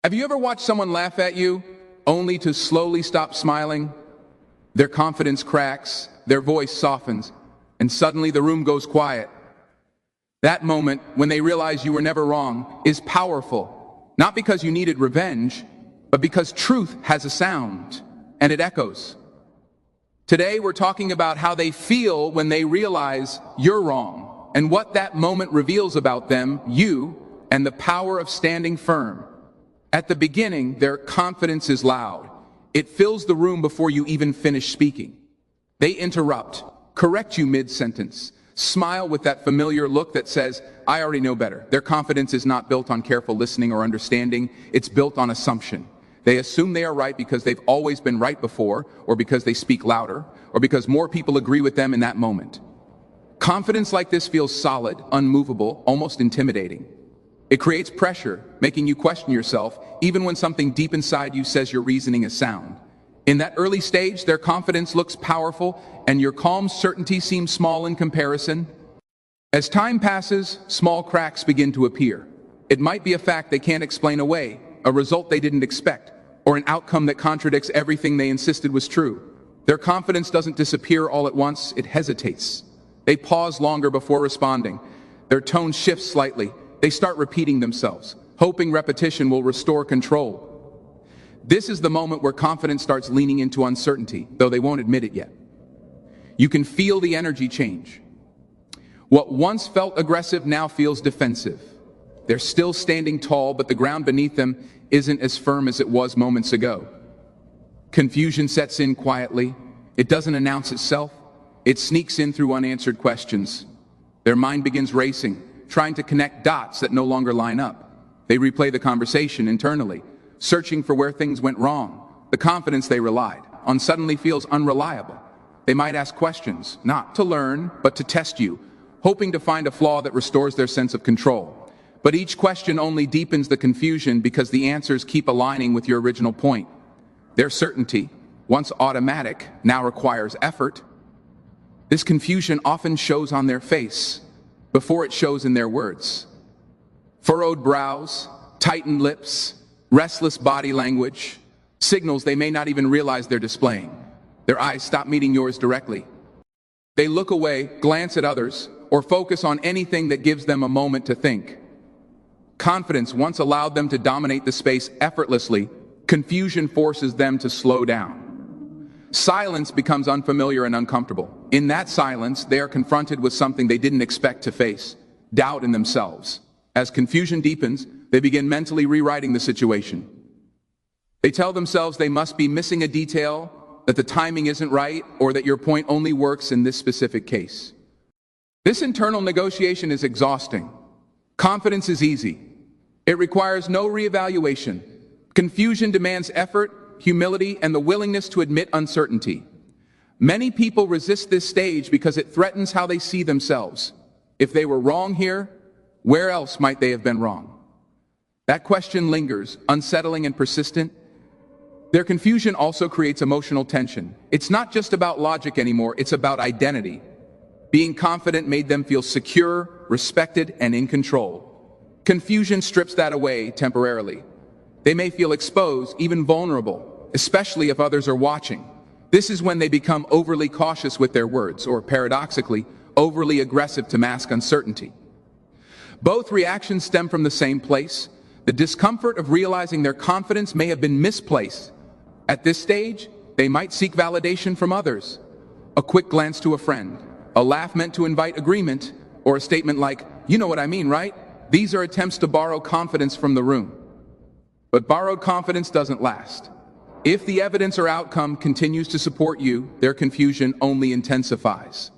Have you ever watched someone laugh at you, only to slowly stop smiling? Their confidence cracks, their voice softens, and suddenly the room goes quiet. That moment, when they realize you were never wrong, is powerful. Not because you needed revenge, but because truth has a sound, and it echoes. Today, we're talking about how they feel when they realize you're wrong, and what that moment reveals about them, you, and the power of standing firm. At the beginning, their confidence is loud. It fills the room before you even finish speaking. They interrupt, correct you mid-sentence, smile with that familiar look that says, "I already know better." Their confidence is not built on careful listening or understanding. It's built on assumption. They assume they are right because they've always been right before, or because they speak louder, or because more people agree with them in that moment. Confidence like this feels solid, unmovable, almost intimidating. It creates pressure, making you question yourself, even when something deep inside you says your reasoning is sound. In that early stage, their confidence looks powerful, and your calm certainty seems small in comparison. As time passes, small cracks begin to appear. It might be a fact they can't explain away, a result they didn't expect, or an outcome that contradicts everything they insisted was true. Their confidence doesn't disappear all at once, it hesitates. They pause longer before responding. Their tone shifts slightly. They start repeating themselves, hoping repetition will restore control. This is the moment where confidence starts leaning into uncertainty, though they won't admit it yet. You can feel the energy change. What once felt aggressive now feels defensive. They're still standing tall, but the ground beneath them isn't as firm as it was moments ago. Confusion sets in quietly. It doesn't announce itself. It sneaks in through unanswered questions. Their mind begins racing, trying to connect dots that no longer line up. They replay the conversation internally, searching for where things went wrong. The confidence they relied on suddenly feels unreliable. They might ask questions, not to learn, but to test you, hoping to find a flaw that restores their sense of control. But each question only deepens the confusion because the answers keep aligning with your original point. Their certainty, once automatic, now requires effort. This confusion often shows on their face before it shows in their words. Furrowed brows, tightened lips, restless body language, signals they may not even realize they're displaying. Their eyes stop meeting yours directly. They look away, glance at others, or focus on anything that gives them a moment to think. Confidence once allowed them to dominate the space effortlessly. Confusion forces them to slow down. Silence becomes unfamiliar and uncomfortable. In that silence, they are confronted with something they didn't expect to face: doubt in themselves. As confusion deepens, they begin mentally rewriting the situation. They tell themselves they must be missing a detail, that the timing isn't right, or that your point only works in this specific case. This internal negotiation is exhausting. Confidence is easy. It requires no reevaluation. Confusion demands effort, humility, and the willingness to admit uncertainty. Many people resist this stage because it threatens how they see themselves. If they were wrong here, where else might they have been wrong? That question lingers, unsettling and persistent. Their confusion also creates emotional tension. It's not just about logic anymore, it's about identity. Being confident made them feel secure, respected, and in control. Confusion strips that away temporarily. They may feel exposed, even vulnerable, especially if others are watching. This is when they become overly cautious with their words, or paradoxically, overly aggressive to mask uncertainty. Both reactions stem from the same place: the discomfort of realizing their confidence may have been misplaced. At this stage, they might seek validation from others. A quick glance to a friend, a laugh meant to invite agreement, or a statement like, "You know what I mean, right?" These are attempts to borrow confidence from the room. But borrowed confidence doesn't last. If the evidence or outcome continues to support you, their confusion only intensifies.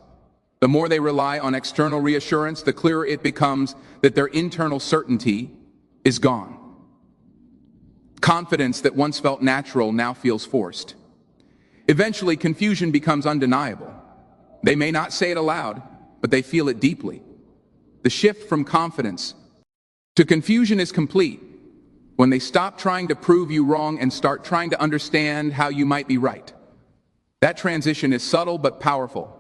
The more they rely on external reassurance, the clearer it becomes that their internal certainty is gone. Confidence that once felt natural now feels forced. Eventually, confusion becomes undeniable. They may not say it aloud, but they feel it deeply. The shift from confidence to confusion is complete when they stop trying to prove you wrong and start trying to understand how you might be right. That transition is subtle but powerful.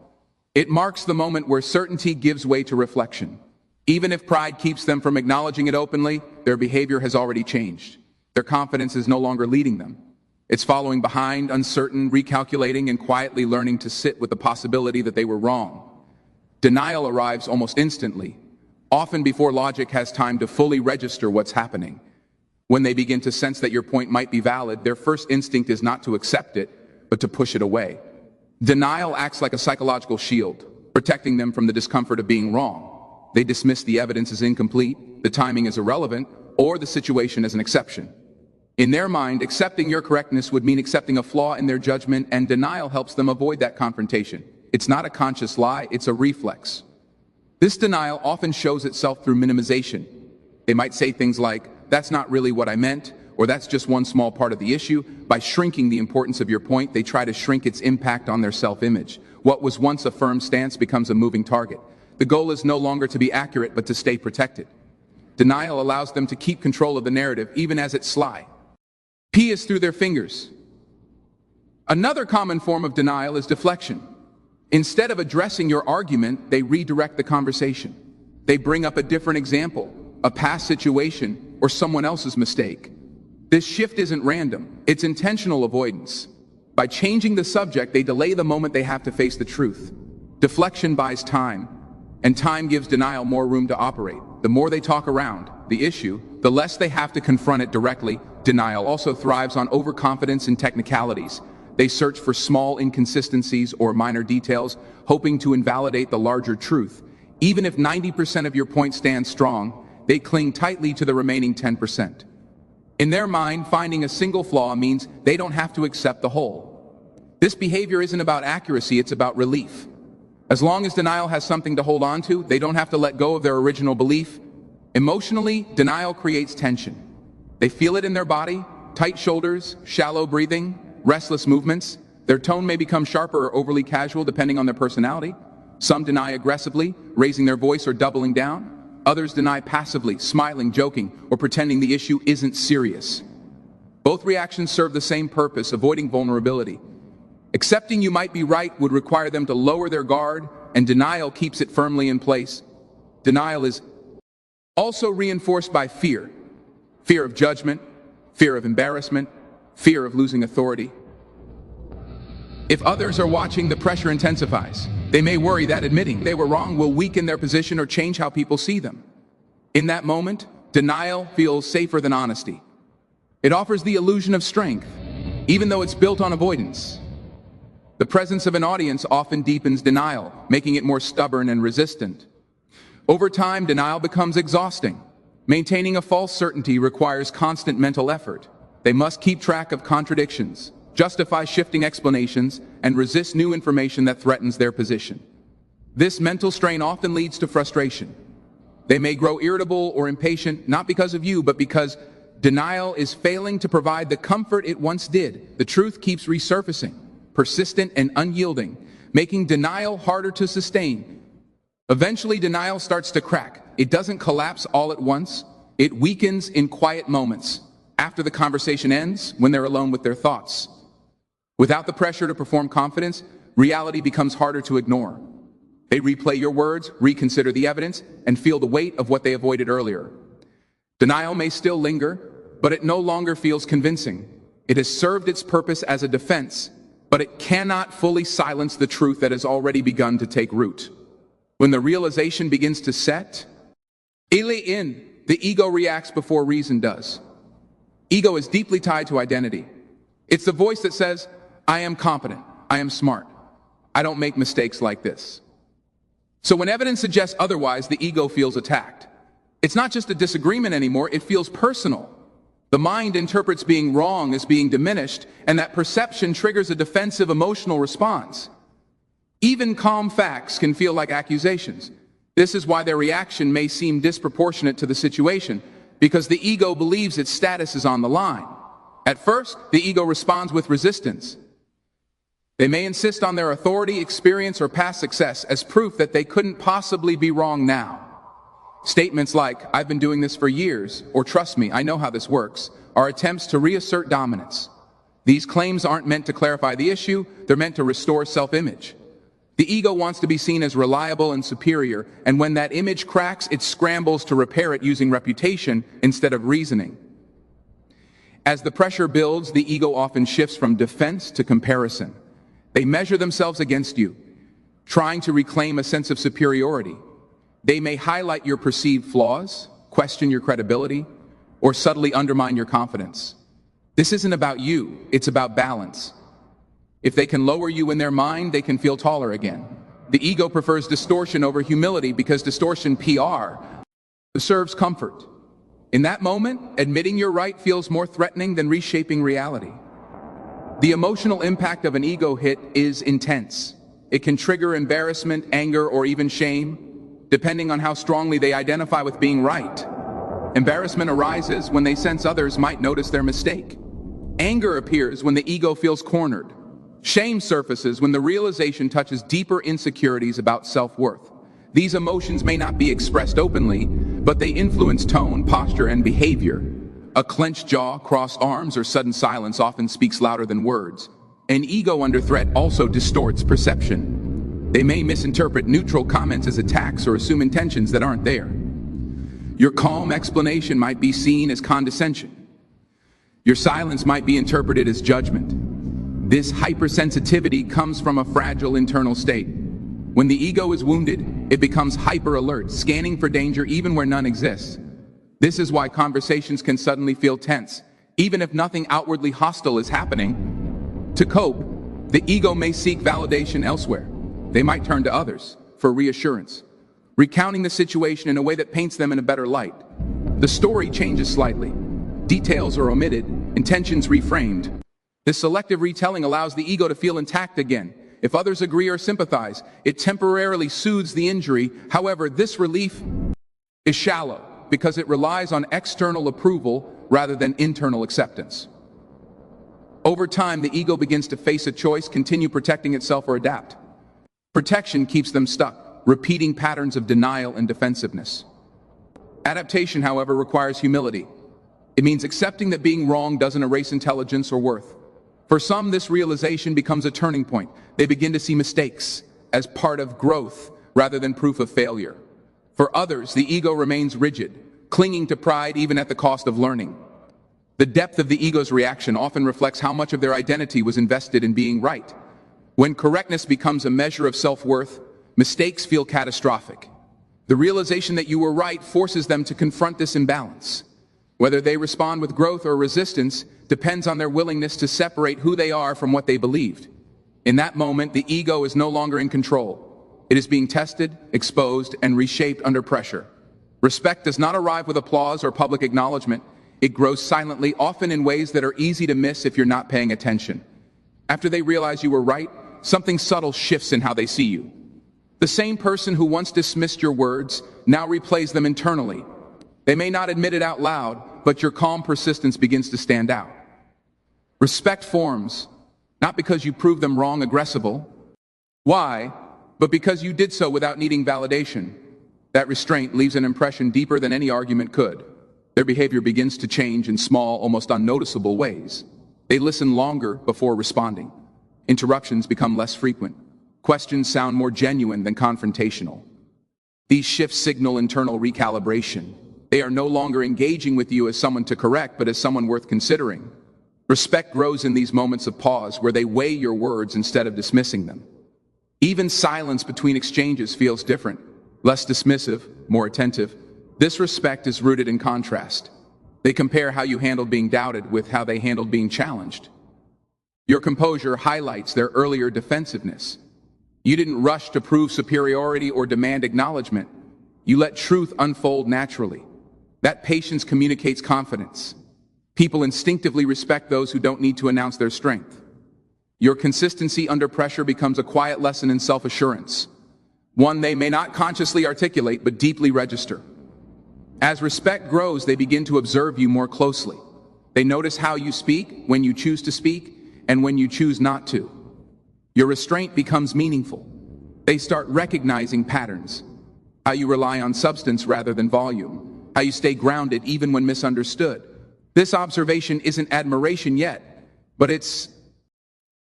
It marks the moment where certainty gives way to reflection. Even if pride keeps them from acknowledging it openly, their behavior has already changed. Their confidence is no longer leading them. It's following behind, uncertain, recalculating, and quietly learning to sit with the possibility that they were wrong. Denial arrives almost instantly, often before logic has time to fully register what's happening. When they begin to sense that your point might be valid, their first instinct is not to accept it, but to push it away. Denial acts like a psychological shield, protecting them from the discomfort of being wrong. They dismiss the evidence as incomplete, the timing as irrelevant, or the situation as an exception. In their mind, accepting your correctness would mean accepting a flaw in their judgment, and denial helps them avoid that confrontation. It's not a conscious lie, it's a reflex. This denial often shows itself through minimization. They might say things like, "That's not really what I meant," or "That's just one small part of the issue." By shrinking the importance of your point, they try to shrink its impact on their self-image. What was once a firm stance becomes a moving target. The goal is no longer to be accurate, but to stay protected. Denial allows them to keep control of the narrative, even as it's sly. P is through their fingers. Another common form of denial is deflection. Instead of addressing your argument, they redirect the conversation. They bring up a different example, a past situation, or someone else's mistake. This shift isn't random, it's intentional avoidance. By changing the subject, they delay the moment they have to face the truth. Deflection buys time, and time gives denial more room to operate. The more they talk around the issue, the less they have to confront it directly. Denial also thrives on overconfidence and technicalities. They search for small inconsistencies or minor details, hoping to invalidate the larger truth. Even if 90% of your point stands strong, they cling tightly to the remaining 10%. In their mind, finding a single flaw means they don't have to accept the whole. This behavior isn't about accuracy, it's about relief. As long as denial has something to hold on to, they don't have to let go of their original belief. Emotionally, denial creates tension. They feel it in their body, tight shoulders, shallow breathing, restless movements. Their tone may become sharper or overly casual depending on their personality. Some deny aggressively, raising their voice or doubling down. Others deny passively, smiling, joking, or pretending the issue isn't serious. Both reactions serve the same purpose, avoiding vulnerability. Accepting you might be right would require them to lower their guard, and denial keeps it firmly in place. Denial is also reinforced by fear. Fear of judgment, fear of embarrassment, fear of losing authority. If others are watching, the pressure intensifies. They may worry that admitting they were wrong will weaken their position or change how people see them. In that moment, denial feels safer than honesty. It offers the illusion of strength, even though it's built on avoidance. The presence of an audience often deepens denial, making it more stubborn and resistant. Over time, denial becomes exhausting. Maintaining a false certainty requires constant mental effort. They must keep track of contradictions, justify shifting explanations, and resist new information that threatens their position. This mental strain often leads to frustration. They may grow irritable or impatient, not because of you, but because denial is failing to provide the comfort it once did. The truth keeps resurfacing, persistent and unyielding, making denial harder to sustain. Eventually, denial starts to crack. It doesn't collapse all at once. It weakens in quiet moments, after the conversation ends, when they're alone with their thoughts. Without the pressure to perform confidence, reality becomes harder to ignore. They replay your words, reconsider the evidence, and feel the weight of what they avoided earlier. Denial may still linger, but it no longer feels convincing. It has served its purpose as a defense, but it cannot fully silence the truth that has already begun to take root. When the realization begins to set, the ego reacts before reason does. Ego is deeply tied to identity. It's the voice that says, "I am competent, I am smart, I don't make mistakes like this." So when evidence suggests otherwise, the ego feels attacked. It's not just a disagreement anymore, it feels personal. The mind interprets being wrong as being diminished, and that perception triggers a defensive emotional response. Even calm facts can feel like accusations. This is why their reaction may seem disproportionate to the situation, because the ego believes its status is on the line. At first, the ego responds with resistance. They may insist on their authority, experience, or past success as proof that they couldn't possibly be wrong now. Statements like, "I've been doing this for years," or "Trust me, I know how this works," are attempts to reassert dominance. These claims aren't meant to clarify the issue, they're meant to restore self-image. The ego wants to be seen as reliable and superior, and when that image cracks, it scrambles to repair it using reputation instead of reasoning. As the pressure builds, the ego often shifts from defense to comparison. They measure themselves against you, trying to reclaim a sense of superiority. They may highlight your perceived flaws, question your credibility, or subtly undermine your confidence. This isn't about you, it's about balance. If they can lower you in their mind, they can feel taller again. The ego prefers distortion over humility because distortion, PR, serves comfort. In that moment, admitting you're right feels more threatening than reshaping reality. The emotional impact of an ego hit is intense. It can trigger embarrassment, anger, or even shame, depending on how strongly they identify with being right. Embarrassment arises when they sense others might notice their mistake. Anger appears when the ego feels cornered. Shame surfaces when the realization touches deeper insecurities about self-worth. These emotions may not be expressed openly, but they influence tone, posture, and behavior. A clenched jaw, crossed arms, or sudden silence often speaks louder than words. An ego under threat also distorts perception. They may misinterpret neutral comments as attacks or assume intentions that aren't there. Your calm explanation might be seen as condescension. Your silence might be interpreted as judgment. This hypersensitivity comes from a fragile internal state. When the ego is wounded, it becomes hyper-alert, scanning for danger even where none exists. This is why conversations can suddenly feel tense, even if nothing outwardly hostile is happening. To cope, the ego may seek validation elsewhere. They might turn to others for reassurance, recounting the situation in a way that paints them in a better light. The story changes slightly. Details are omitted, intentions reframed. This selective retelling allows the ego to feel intact again. If others agree or sympathize, it temporarily soothes the injury. However, this relief is shallow because it relies on external approval rather than internal acceptance. Over time, the ego begins to face a choice: continue protecting itself or adapt. Protection keeps them stuck, repeating patterns of denial and defensiveness. Adaptation, however, requires humility. It means accepting that being wrong doesn't erase intelligence or worth. For some, this realization becomes a turning point. They begin to see mistakes as part of growth rather than proof of failure. For others, the ego remains rigid, clinging to pride even at the cost of learning. The depth of the ego's reaction often reflects how much of their identity was invested in being right. When correctness becomes a measure of self-worth, mistakes feel catastrophic. The realization that you were right forces them to confront this imbalance. Whether they respond with growth or resistance depends on their willingness to separate who they are from what they believed. In that moment, the ego is no longer in control. It is being tested, exposed, and reshaped under pressure. Respect does not arrive with applause or public acknowledgement. It grows silently, often in ways that are easy to miss if you're not paying attention. After they realize you were right, something subtle shifts in how they see you. The same person who once dismissed your words now replays them internally. They may not admit it out loud, but your calm persistence begins to stand out. Respect forms, not because you proved them wrong, aggressive. Why? But because you did so without needing validation. That restraint leaves an impression deeper than any argument could. Their behavior begins to change in small, almost unnoticeable ways. They listen longer before responding. Interruptions become less frequent. Questions sound more genuine than confrontational. These shifts signal internal recalibration. They are no longer engaging with you as someone to correct, but as someone worth considering. Respect grows in these moments of pause where they weigh your words instead of dismissing them. Even silence between exchanges feels different, less dismissive, more attentive. This respect is rooted in contrast. They compare how you handled being doubted with how they handled being challenged. Your composure highlights their earlier defensiveness. You didn't rush to prove superiority or demand acknowledgement. You let truth unfold naturally. That patience communicates confidence. People instinctively respect those who don't need to announce their strength. Your consistency under pressure becomes a quiet lesson in self-assurance, one they may not consciously articulate but deeply register. As respect grows, they begin to observe you more closely. They notice how you speak, when you choose to speak, and when you choose not to. Your restraint becomes meaningful. They start recognizing patterns, how you rely on substance rather than volume, how you stay grounded even when misunderstood. This observation isn't admiration yet, but it's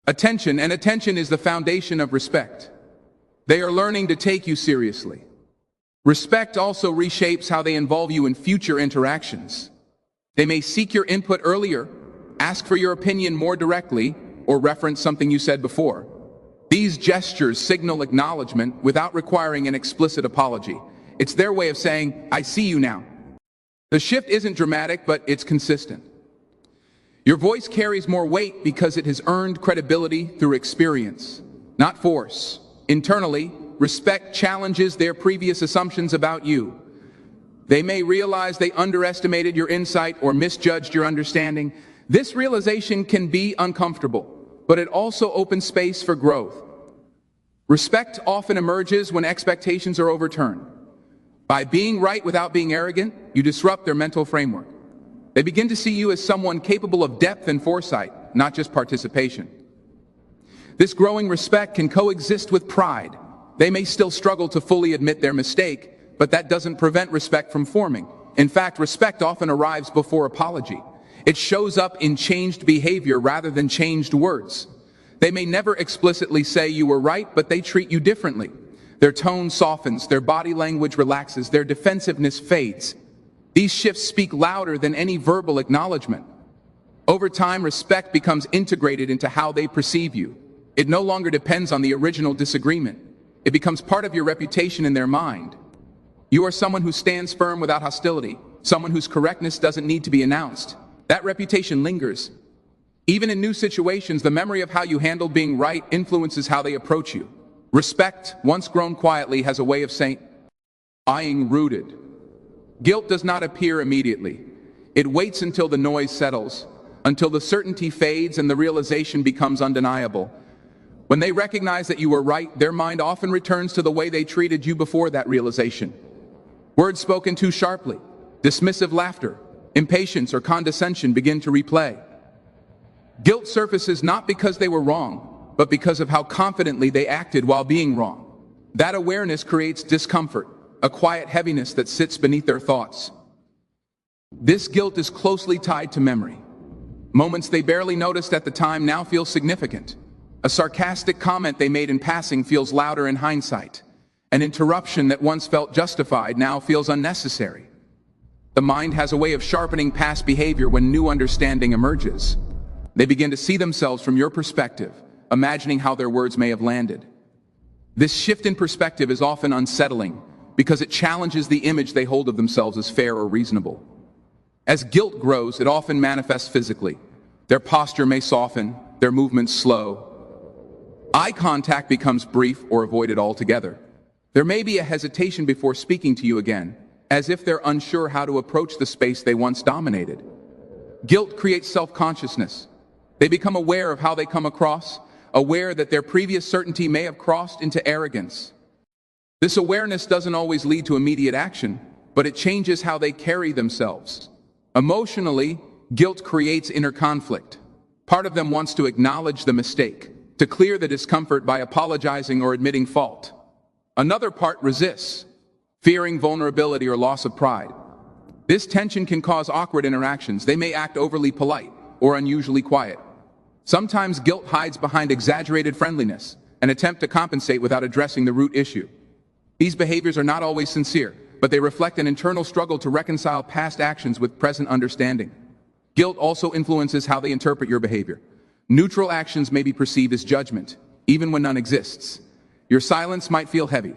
attention, and attention is the foundation of respect. They are learning to take you seriously. Respect also reshapes how they involve you in future interactions. They may seek your input earlier, ask for your opinion more directly, or reference something you said before. These gestures signal acknowledgement without requiring an explicit apology. It's their way of saying, I see you now. The shift isn't dramatic, but it's consistent. Your voice carries more weight because it has earned credibility through experience, not force. Internally, respect challenges their previous assumptions about you. They may realize they underestimated your insight or misjudged your understanding. This realization can be uncomfortable, but it also opens space for growth. Respect often emerges when expectations are overturned. By being right without being arrogant, you disrupt their mental framework. They begin to see you as someone capable of depth and foresight, not just participation. This growing respect can coexist with pride. They may still struggle to fully admit their mistake, but that doesn't prevent respect from forming. In fact, respect often arrives before apology. It shows up in changed behavior rather than changed words. They may never explicitly say you were right, but they treat you differently. Their tone softens, their body language relaxes, their defensiveness fades. These shifts speak louder than any verbal acknowledgement. Over time, respect becomes integrated into how they perceive you. It no longer depends on the original disagreement. It becomes part of your reputation in their mind. You are someone who stands firm without hostility, someone whose correctness doesn't need to be announced. That reputation lingers. Even in new situations, the memory of how you handled being right influences how they approach you. Respect, once grown quietly, has a way of saying, "I'm rooted." Guilt does not appear immediately. It waits until the noise settles, until the certainty fades and the realization becomes undeniable. When they recognize that you were right, their mind often returns to the way they treated you before that realization. Words spoken too sharply, dismissive laughter, impatience, or condescension begin to replay. Guilt surfaces not because they were wrong, but because of how confidently they acted while being wrong. That awareness creates discomfort, a quiet heaviness that sits beneath their thoughts. This guilt is closely tied to memory. Moments they barely noticed at the time now feel significant. A sarcastic comment they made in passing feels louder in hindsight. An interruption that once felt justified now feels unnecessary. The mind has a way of sharpening past behavior when new understanding emerges. They begin to see themselves from your perspective, imagining how their words may have landed. This shift in perspective is often unsettling because it challenges the image they hold of themselves as fair or reasonable. As guilt grows, it often manifests physically. Their posture may soften, their movements slow. Eye contact becomes brief or avoided altogether. There may be a hesitation before speaking to you again, as if they're unsure how to approach the space they once dominated. Guilt creates self-consciousness. They become aware of how they come across, aware that their previous certainty may have crossed into arrogance. This awareness doesn't always lead to immediate action, but it changes how they carry themselves. Emotionally, guilt creates inner conflict. Part of them wants to acknowledge the mistake, to clear the discomfort by apologizing or admitting fault. Another part resists, fearing vulnerability or loss of pride. This tension can cause awkward interactions. They may act overly polite or unusually quiet. Sometimes guilt hides behind exaggerated friendliness, an attempt to compensate without addressing the root issue. These behaviors are not always sincere, but they reflect an internal struggle to reconcile past actions with present understanding. Guilt also influences how they interpret your behavior. Neutral actions may be perceived as judgment, even when none exists. Your silence might feel heavy.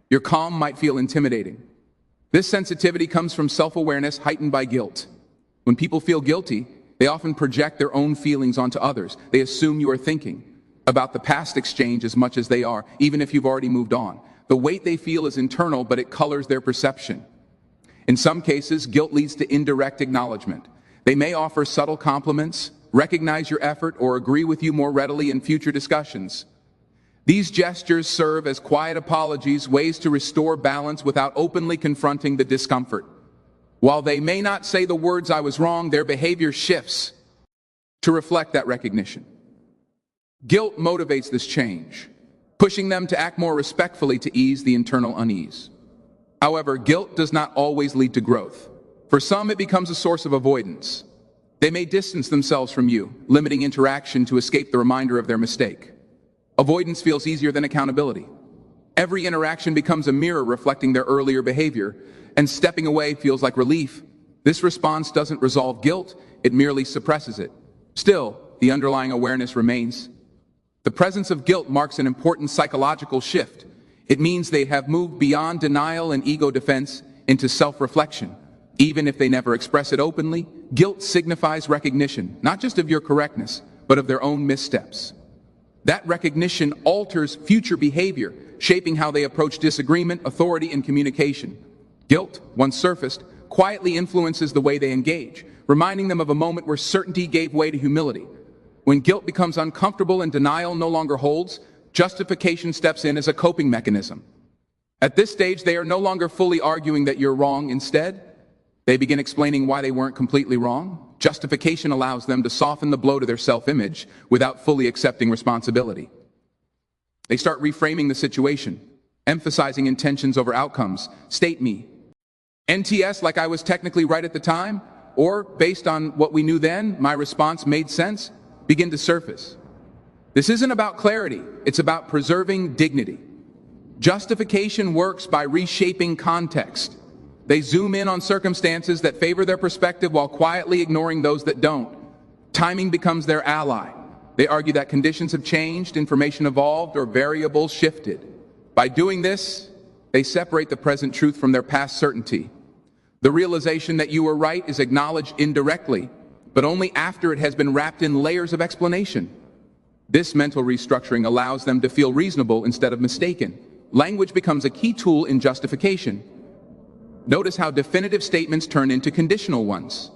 Your calm might feel intimidating. This sensitivity comes from self-awareness heightened by guilt. When people feel guilty, they often project their own feelings onto others. They assume you are thinking about the past exchange as much as they are, even if you've already moved on. The weight they feel is internal, but it colors their perception. In some cases, guilt leads to indirect acknowledgement. They may offer subtle compliments, recognize your effort, or agree with you more readily in future discussions. These gestures serve as quiet apologies, ways to restore balance without openly confronting the discomfort. While they may not say the words "I was wrong," their behavior shifts to reflect that recognition. Guilt motivates this change, pushing them to act more respectfully to ease the internal unease. However, guilt does not always lead to growth. For some, it becomes a source of avoidance. They may distance themselves from you, limiting interaction to escape the reminder of their mistake. Avoidance feels easier than accountability. Every interaction becomes a mirror reflecting their earlier behavior, and stepping away feels like relief. This response doesn't resolve guilt, it merely suppresses it. Still, the underlying awareness remains. The presence of guilt marks an important psychological shift. It means they have moved beyond denial and ego defense into self-reflection. Even if they never express it openly, guilt signifies recognition, not just of your correctness, but of their own missteps. That recognition alters future behavior, shaping how they approach disagreement, authority, and communication. Guilt, once surfaced, quietly influences the way they engage, reminding them of a moment where certainty gave way to humility. When guilt becomes uncomfortable and denial no longer holds, justification steps in as a coping mechanism. At this stage, they are no longer fully arguing that you're wrong. Instead, they begin explaining why they weren't completely wrong. Justification allows them to soften the blow to their self-image without fully accepting responsibility. They start reframing the situation, emphasizing intentions over outcomes. State me. NTS, like I was technically right at the time, or based on what we knew then, my response made sense, begin to surface. This isn't about clarity, it's about preserving dignity. Justification works by reshaping context. They zoom in on circumstances that favor their perspective while quietly ignoring those that don't. Timing becomes their ally. They argue that conditions have changed, information evolved, or variables shifted. By doing this, they separate the present truth from their past certainty. The realization that you were right is acknowledged indirectly, but only after it has been wrapped in layers of explanation. This mental restructuring allows them to feel reasonable instead of mistaken. Language becomes a key tool in justification. Notice how definitive statements turn into conditional ones.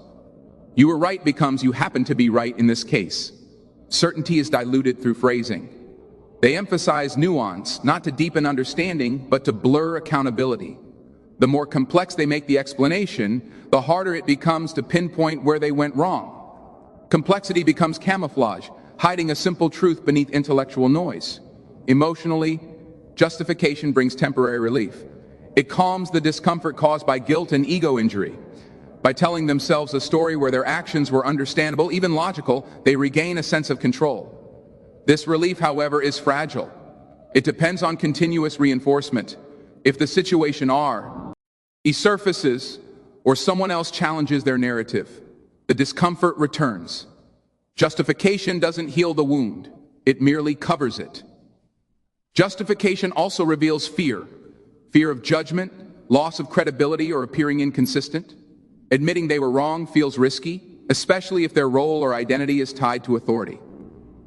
You were right becomes you happen to be right in this case. Certainty is diluted through phrasing. They emphasize nuance, not to deepen understanding, but to blur accountability. The more complex they make the explanation, the harder it becomes to pinpoint where they went wrong. Complexity becomes camouflage, hiding a simple truth beneath intellectual noise. Emotionally, justification brings temporary relief. It calms the discomfort caused by guilt and ego injury. By telling themselves a story where their actions were understandable, even logical, they regain a sense of control. This relief, however, is fragile. It depends on continuous reinforcement. If the situation surfaces or someone else challenges their narrative, the discomfort returns. Justification doesn't heal the wound, it merely covers it. Justification also reveals fear. Fear of judgment, loss of credibility, or appearing inconsistent. Admitting they were wrong feels risky, especially if their role or identity is tied to authority.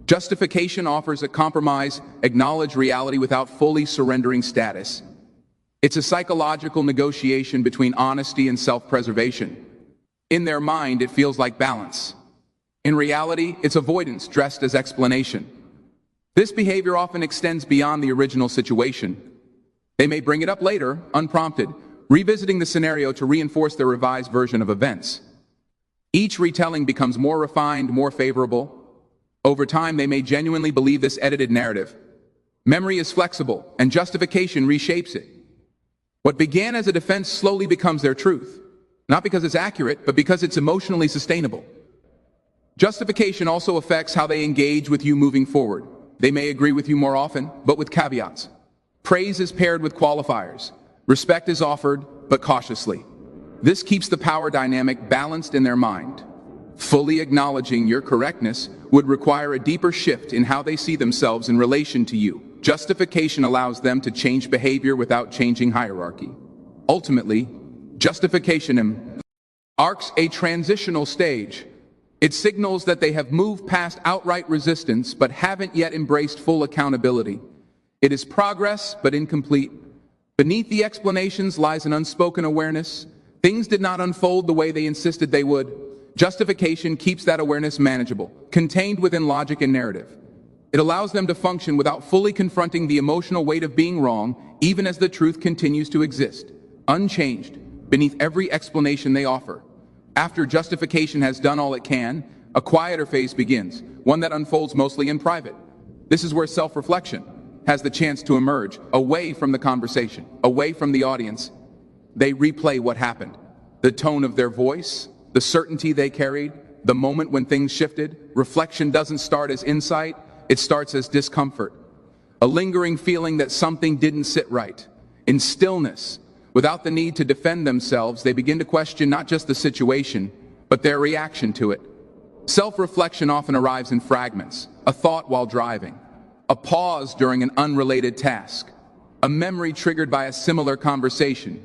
Justification offers a compromise, acknowledge reality without fully surrendering status. It's a psychological negotiation between honesty and self-preservation. In their mind, it feels like balance. In reality, it's avoidance dressed as explanation. This behavior often extends beyond the original situation. They may bring it up later, unprompted, revisiting the scenario to reinforce their revised version of events. Each retelling becomes more refined, more favorable. Over time, they may genuinely believe this edited narrative. Memory is flexible, and justification reshapes it. What began as a defense slowly becomes their truth, not because it's accurate, but because it's emotionally sustainable. Justification also affects how they engage with you moving forward. They may agree with you more often, but with caveats. Praise is paired with qualifiers. Respect is offered, but cautiously. This keeps the power dynamic balanced in their mind. Fully acknowledging your correctness would require a deeper shift in how they see themselves in relation to you. Justification allows them to change behavior without changing hierarchy. Ultimately, justification marks a transitional stage. It signals that they have moved past outright resistance but haven't yet embraced full accountability. It is progress, but incomplete. Beneath the explanations lies an unspoken awareness. Things did not unfold the way they insisted they would. Justification keeps that awareness manageable, contained within logic and narrative. It allows them to function without fully confronting the emotional weight of being wrong, even as the truth continues to exist, unchanged, beneath every explanation they offer. After justification has done all it can, a quieter phase begins, one that unfolds mostly in private. This is where self-reflection has the chance to emerge, away from the conversation, away from the audience. They replay what happened, the tone of their voice, the certainty they carried, the moment when things shifted. Reflection doesn't start as insight, it starts as discomfort, a lingering feeling that something didn't sit right. In stillness, without the need to defend themselves, they begin to question not just the situation, but their reaction to it. Self-reflection often arrives in fragments: a thought while driving, a pause during an unrelated task, a memory triggered by a similar conversation.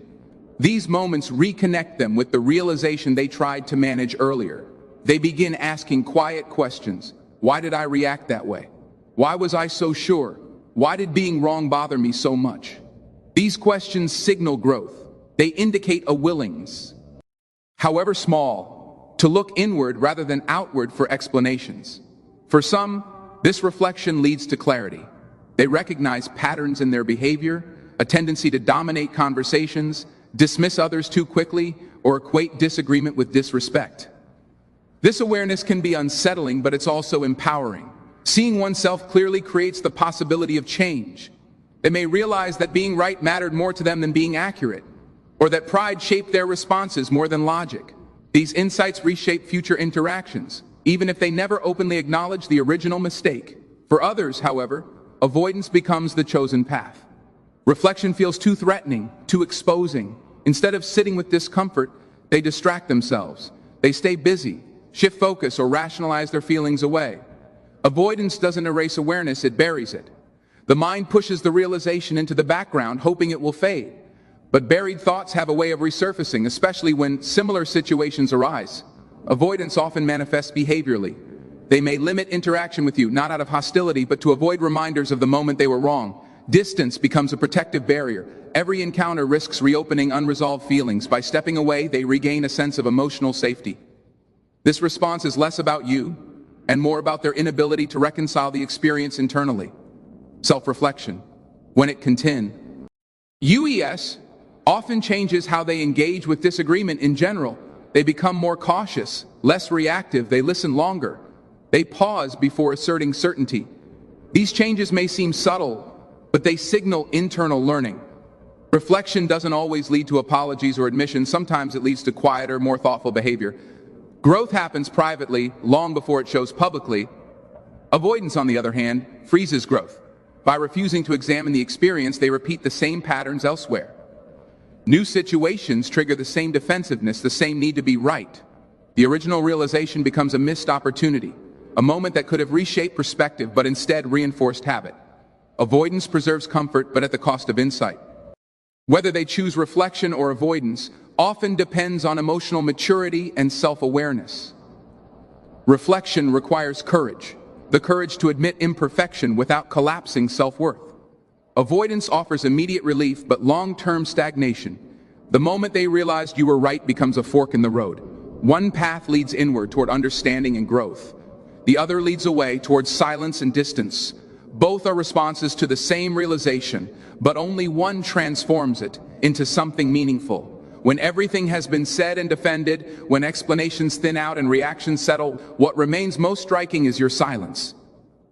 These moments reconnect them with the realization they tried to manage earlier. They begin asking quiet questions. Why did I react that way? Why was I so sure? Why did being wrong bother me so much? These questions signal growth. They indicate a willingness, however small, to look inward rather than outward for explanations. For some, this reflection leads to clarity. They recognize patterns in their behavior, a tendency to dominate conversations, dismiss others too quickly, or equate disagreement with disrespect. This awareness can be unsettling, but it's also empowering. Seeing oneself clearly creates the possibility of change. They may realize that being right mattered more to them than being accurate, or that pride shaped their responses more than logic. These insights reshape future interactions, even if they never openly acknowledge the original mistake. For others, however, avoidance becomes the chosen path. Reflection feels too threatening, too exposing. Instead of sitting with discomfort, they distract themselves. They stay busy, shift focus, or rationalize their feelings away. Avoidance doesn't erase awareness, it buries it. The mind pushes the realization into the background, hoping it will fade. But buried thoughts have a way of resurfacing, especially when similar situations arise. Avoidance often manifests behaviorally. They may limit interaction with you, not out of hostility, but to avoid reminders of the moment they were wrong. Distance becomes a protective barrier. Every encounter risks reopening unresolved feelings. By stepping away, they regain a sense of emotional safety. This response is less about you and more about their inability to reconcile the experience internally. Self-reflection, when it UES often changes how they engage with disagreement in general. They become more cautious, less reactive, they listen longer. They pause before asserting certainty. These changes may seem subtle, but they signal internal learning. Reflection doesn't always lead to apologies or admissions. Sometimes it leads to quieter, more thoughtful behavior. Growth happens privately, long before it shows publicly. Avoidance, on the other hand, freezes growth. By refusing to examine the experience, they repeat the same patterns elsewhere. New situations trigger the same defensiveness, the same need to be right. The original realization becomes a missed opportunity, a moment that could have reshaped perspective but instead reinforced habit. Avoidance preserves comfort, but at the cost of insight. Whether they choose reflection or avoidance often depends on emotional maturity and self-awareness. Reflection requires courage, the courage to admit imperfection without collapsing self-worth. Avoidance offers immediate relief but long-term stagnation. The moment they realized you were right becomes a fork in the road. One path leads inward toward understanding and growth. The other leads away towards silence and distance. Both are responses to the same realization, but only one transforms it into something meaningful. When everything has been said and defended, when explanations thin out and reactions settle, what remains most striking is your silence.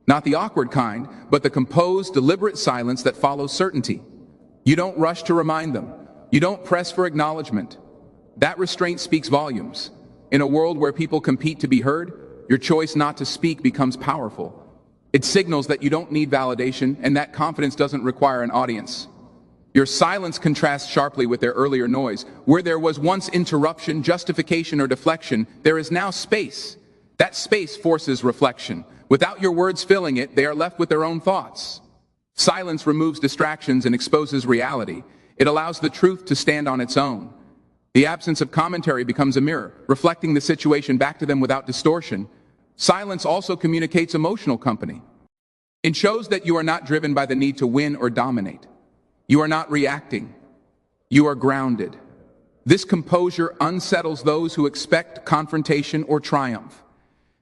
Not the awkward kind, but the composed, deliberate silence that follows certainty. You don't rush to remind them. You don't press for acknowledgement. That restraint speaks volumes. In a world where people compete to be heard, your choice not to speak becomes powerful. It signals that you don't need validation, and that confidence doesn't require an audience. Your silence contrasts sharply with their earlier noise. Where there was once interruption, justification, or deflection, there is now space. That space forces reflection. Without your words filling it, they are left with their own thoughts. Silence removes distractions and exposes reality. It allows the truth to stand on its own. The absence of commentary becomes a mirror, reflecting the situation back to them without distortion. Silence also communicates emotional company. It shows that you are not driven by the need to win or dominate. You are not reacting. You are grounded. This composure unsettles those who expect confrontation or triumph.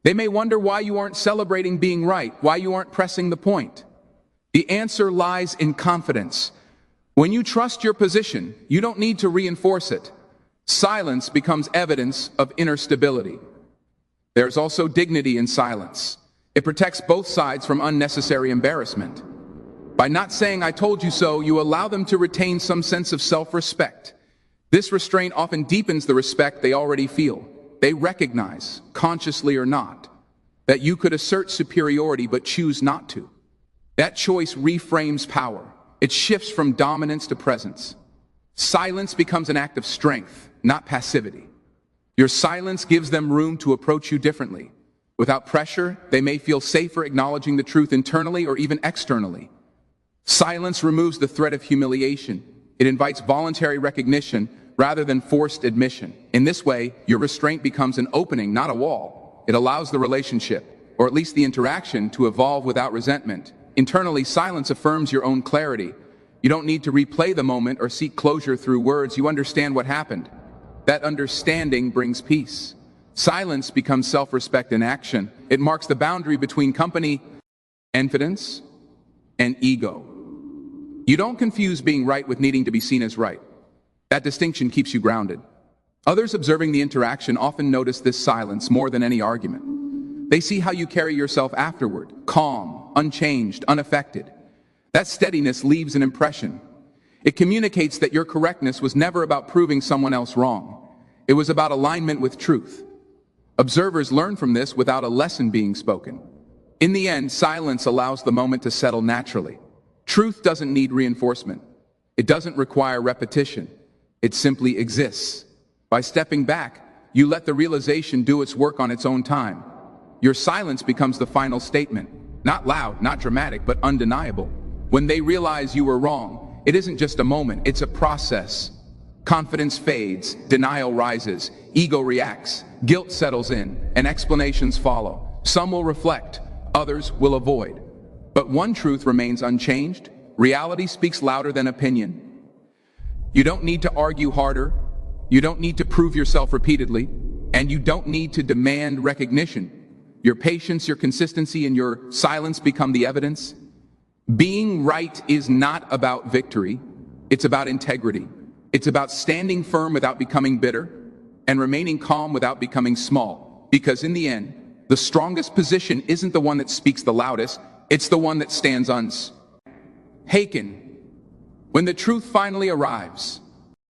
They may wonder why you aren't celebrating being right, why you aren't pressing the point. The answer lies in confidence. When you trust your position, you don't need to reinforce it. Silence becomes evidence of inner stability. There's also dignity in silence. It protects both sides from unnecessary embarrassment. By not saying "I told you so," you allow them to retain some sense of self-respect. This restraint often deepens the respect they already feel. They recognize, consciously or not, that you could assert superiority but choose not to. That choice reframes power. It shifts from dominance to presence. Silence becomes an act of strength, not passivity. Your silence gives them room to approach you differently. Without pressure, they may feel safer acknowledging the truth internally or even externally. Silence removes the threat of humiliation. It invites voluntary recognition rather than forced admission. In this way, your restraint becomes an opening, not a wall. It allows the relationship, or at least the interaction, to evolve without resentment. Internally, silence affirms your own clarity. You don't need to replay the moment or seek closure through words. You understand what happened. That understanding brings peace. Silence becomes self-respect in action. It marks the boundary between company, confidence, and ego. You don't confuse being right with needing to be seen as right. That distinction keeps you grounded. Others observing the interaction often notice this silence more than any argument. They see how you carry yourself afterward, calm, unchanged, unaffected. That steadiness leaves an impression. It communicates that your correctness was never about proving someone else wrong. It was about alignment with truth. Observers learn from this without a lesson being spoken. In the end, silence allows the moment to settle naturally. Truth doesn't need reinforcement. It doesn't require repetition. It simply exists. By stepping back, you let the realization do its work on its own time. Your silence becomes the final statement. Not loud, not dramatic, but undeniable. When they realize you were wrong, it isn't just a moment, it's a process. Confidence fades, denial rises, ego reacts, guilt settles in, and explanations follow. Some will reflect, others will avoid. But one truth remains unchanged. Reality speaks louder than opinion. You don't need to argue harder, you don't need to prove yourself repeatedly, and you don't need to demand recognition. Your patience, your consistency, and your silence become the evidence. Being right is not about victory, it's about integrity. It's about standing firm without becoming bitter and remaining calm without becoming small. Because in the end, the strongest position isn't the one that speaks the loudest, it's the one that stands Haken. When the truth finally arrives,